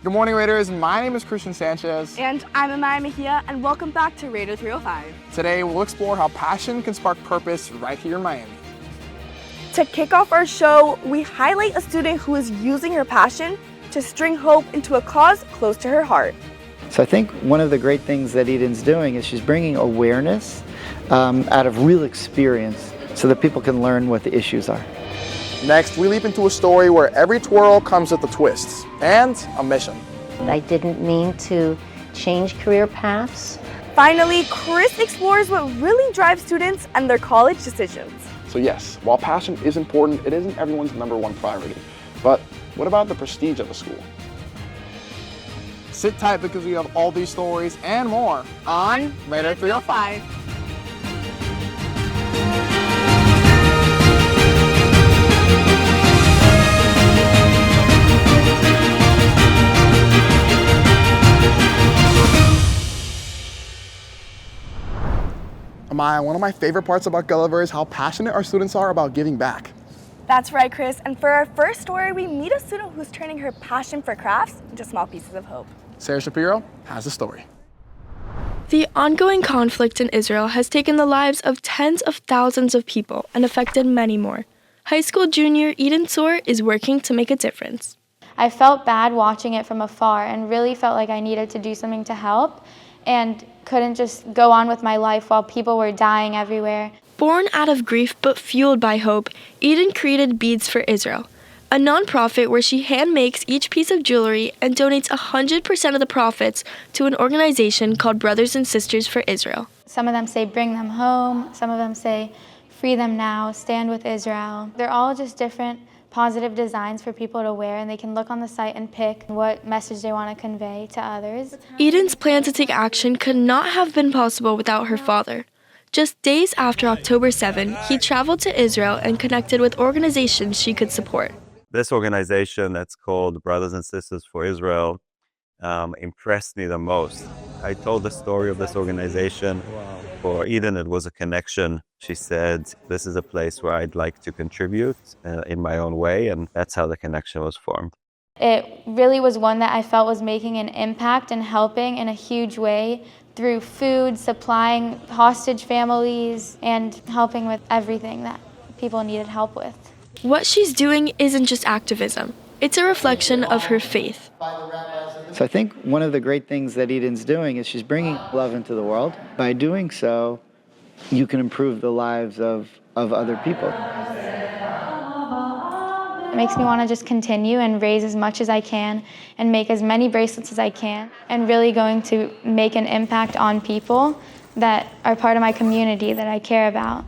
Good morning, Raiders. My name is Christian Sanchez. And I'm Amaya Mejia, and welcome back to Raider305. Today, we'll explore how passion can spark purpose right here in Miami. To kick off our show, we highlight a student who is using her passion to string hope into a cause close to her heart. So I think one of the great things that Eden's doing is she's bringing awareness out of real experience so that people can learn what the issues are. Next, we leap into a story where every twirl comes with a twist and a mission. I didn't mean to change career paths. Finally, Chris explores what really drives students and their college decisions. So yes, while passion is important, it isn't everyone's #1 priority. But what about the prestige of the school? Sit tight because we have all these stories and more on Raider305. Amaya, one of my favorite parts about Gulliver is how passionate our students are about giving back. That's right, Chris. And for our first story, we meet a student who's turning her passion for crafts into small pieces of hope. Sarah Shapiro has the story. The ongoing conflict in Israel has taken the lives of tens of thousands of people and affected many more. High school junior Eden Soar is working to make a difference. I felt bad watching it from afar and really felt like I needed to do something to help and couldn't just go on with my life while people were dying everywhere. Born out of grief but fueled by hope, Eden created Beads for Israel, a nonprofit where she hand makes each piece of jewelry and donates 100% of the profits to an organization called Brothers and Sisters for Israel. Some of them say bring them home, some of them say free them now, stand with Israel. They're all just different positive designs for people to wear, and they can look on the site and pick what message they want to convey to others. Eden's plan to take action could not have been possible without her father. Just days after October 7, he traveled to Israel and connected with organizations she could support. This organization that's called Brothers and Sisters for Israel impressed me the most. I told the story of this organization. For Eden, it was a connection. She said, this is a place where I'd like to contribute in my own way, and that's how the connection was formed. It really was one that I felt was making an impact and helping in a huge way through food, supplying hostage families, and helping with everything that people needed help with. What she's doing isn't just activism. It's a reflection of her faith. So I think one of the great things that Eden's doing is she's bringing love into the world. By doing so, you can improve the lives of other people. It makes me want to just continue and raise as much as I can and make as many bracelets as I can, and really going to make an impact on people that are part of my community that I care about.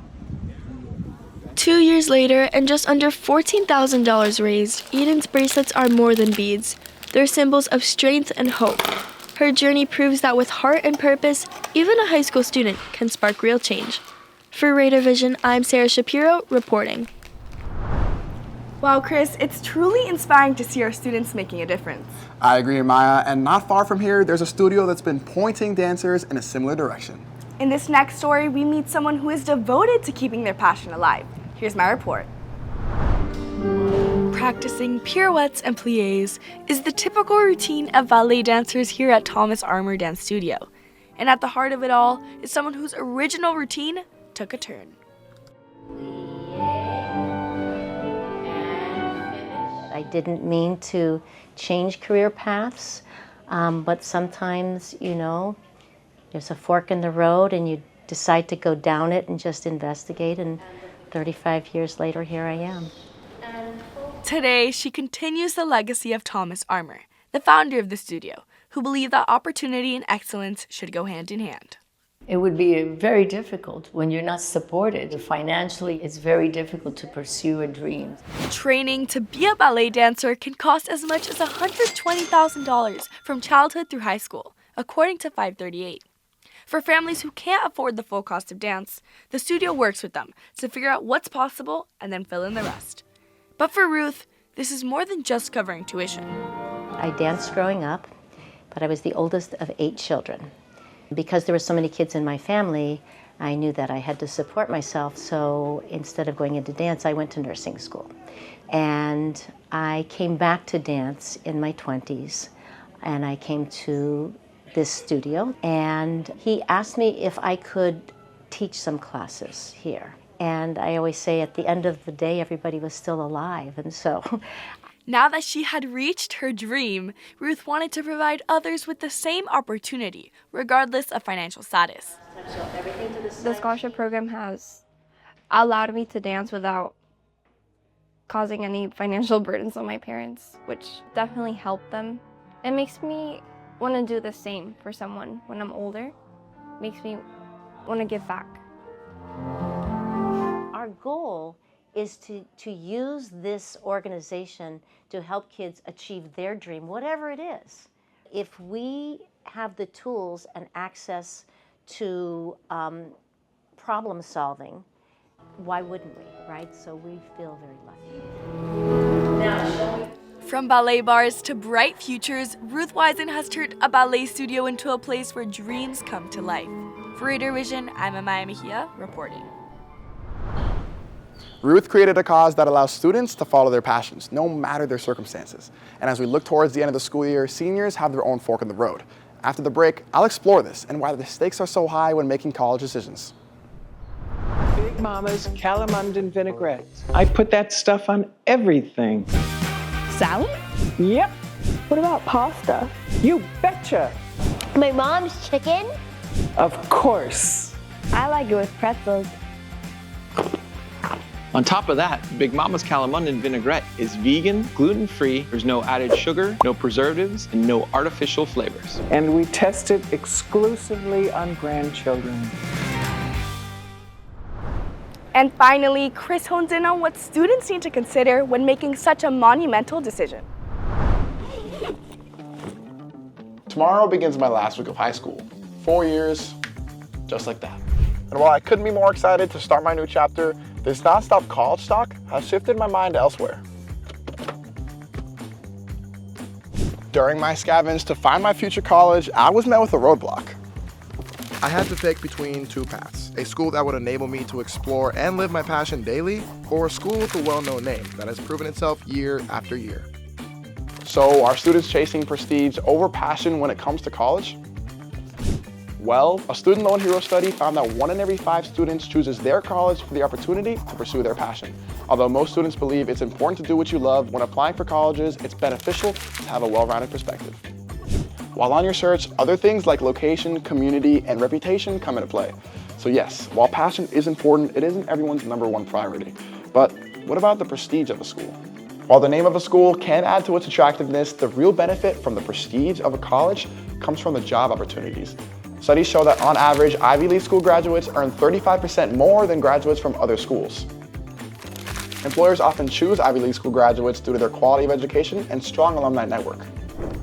2 years later, and just under $14,000 raised, Eden's bracelets are more than beads. They're symbols of strength and hope. Her journey proves that with heart and purpose, even a high school student can spark real change. For Raider Vision, I'm Sarah Shapiro, reporting. Wow, Chris, it's truly inspiring to see our students making a difference. I agree, Maya, and not far from here, there's a studio that's been pointing dancers in a similar direction. In this next story, we meet someone who is devoted to keeping their passion alive. Here's my report. Practicing pirouettes and pliés is the typical routine of ballet dancers here at Thomas Armour Dance Studio. And at the heart of it all is someone whose original routine took a turn. I didn't mean to change career paths, but sometimes, there's a fork in the road and you decide to go down it and just investigate, and 35 years later, here I am. Today, she continues the legacy of Thomas Armour, the founder of the studio, who believed that opportunity and excellence should go hand in hand. It would be very difficult when you're not supported. Financially, it's very difficult to pursue a dream. Training to be a ballet dancer can cost as much as $120,000 from childhood through high school, according to 538. For families who can't afford the full cost of dance, the studio works with them to figure out what's possible and then fill in the rest. But for Ruth, this is more than just covering tuition. I danced growing up, but I was the oldest of 8 children. Because there were so many kids in my family, I knew that I had to support myself, so instead of going into dance, I went to nursing school. And I came back to dance in my 20s And I came to this studio, and he asked me if I could teach some classes here. And I always say at the end of the day, everybody was still alive. And so Now that she had reached her dream, Ruth wanted to provide others with the same opportunity, regardless of financial status. The scholarship program has allowed me to dance without causing any financial burdens on my parents, which definitely helped them. It makes me want to do the same for someone when I'm older. Makes me want to give back. our goal is to use this organization to help kids achieve their dream, whatever it is. If we have the tools and access to problem solving, why wouldn't we, right? So we feel very lucky. From ballet bars to bright futures, Ruth Wisen has turned a ballet studio into a place where dreams come to life. For Raider Vision, I'm Amaya Mejia, reporting. Ruth created a cause that allows students to follow their passions, no matter their circumstances. And as we look towards the end of the school year, seniors have their own fork in the road. After the break, I'll explore this and why the stakes are so high when making college decisions. Big Mama's calamine vinaigrette. I put that stuff on everything. Salad? Yep, What about pasta? you betcha. My mom's chicken? Of course. I like it with pretzels. On top of that, Big Mama's Calamundin vinaigrette is vegan, gluten-free, there's no added sugar, no preservatives, and no artificial flavors. And we test it exclusively on grandchildren. And finally, Chris hones in on what students need to consider when making such a monumental decision. Tomorrow begins my last week of high school. 4 years, just like that. And while I couldn't be more excited to start my new chapter, this nonstop college talk has shifted my mind elsewhere. During my scavenge to find my future college, I was met with a roadblock. I had to pick between two paths, a school that would enable me to explore and live my passion daily, or a school with a well-known name that has proven itself year after year. So are students chasing prestige over passion when it comes to college? Well, a student loan hero study found that 1 in every 5 students chooses their college for the opportunity to pursue their passion. Although most students believe it's important to do what you love, when applying for colleges, it's beneficial to have a well-rounded perspective. While on your search, other things like location, community, and reputation come into play. So yes, while passion is important, it isn't everyone's #1 priority. But what about the prestige of a school? While the name of a school can add to its attractiveness, the real benefit from the prestige of a college comes from the job opportunities. Studies show that on average, Ivy League school graduates earn 35% more than graduates from other schools. Employers often choose Ivy League school graduates due to their quality of education and strong alumni network.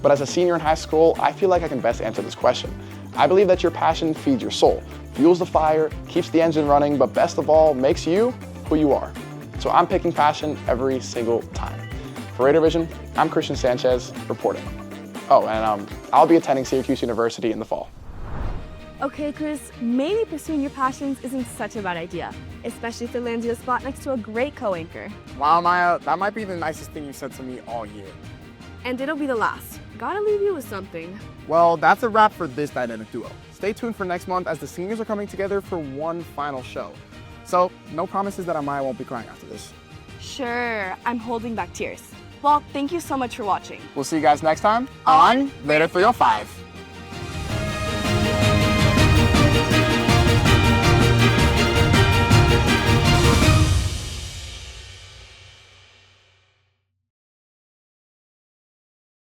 But as a senior in high school, I feel like I can best answer this question. I believe that your passion feeds your soul, fuels the fire, keeps the engine running, but best of all, makes you who you are. So I'm picking passion every single time. For Raider Vision, I'm Christian Sanchez, reporting. Oh, and I'll be attending Syracuse University in the fall. Okay, Chris, maybe pursuing your passions isn't such a bad idea, especially if it lands you a spot next to a great co-anchor. Wow, Maya, that might be the nicest thing you said to me all year. And it'll be the last. Gotta leave you with something. Well, that's a wrap for this dynamic duo. Stay tuned for next month as the seniors are coming together for one final show. So, no promises that Amaya won't be crying after this. Sure, I'm holding back tears. Well, thank you so much for watching. We'll see you guys next time on Raider305.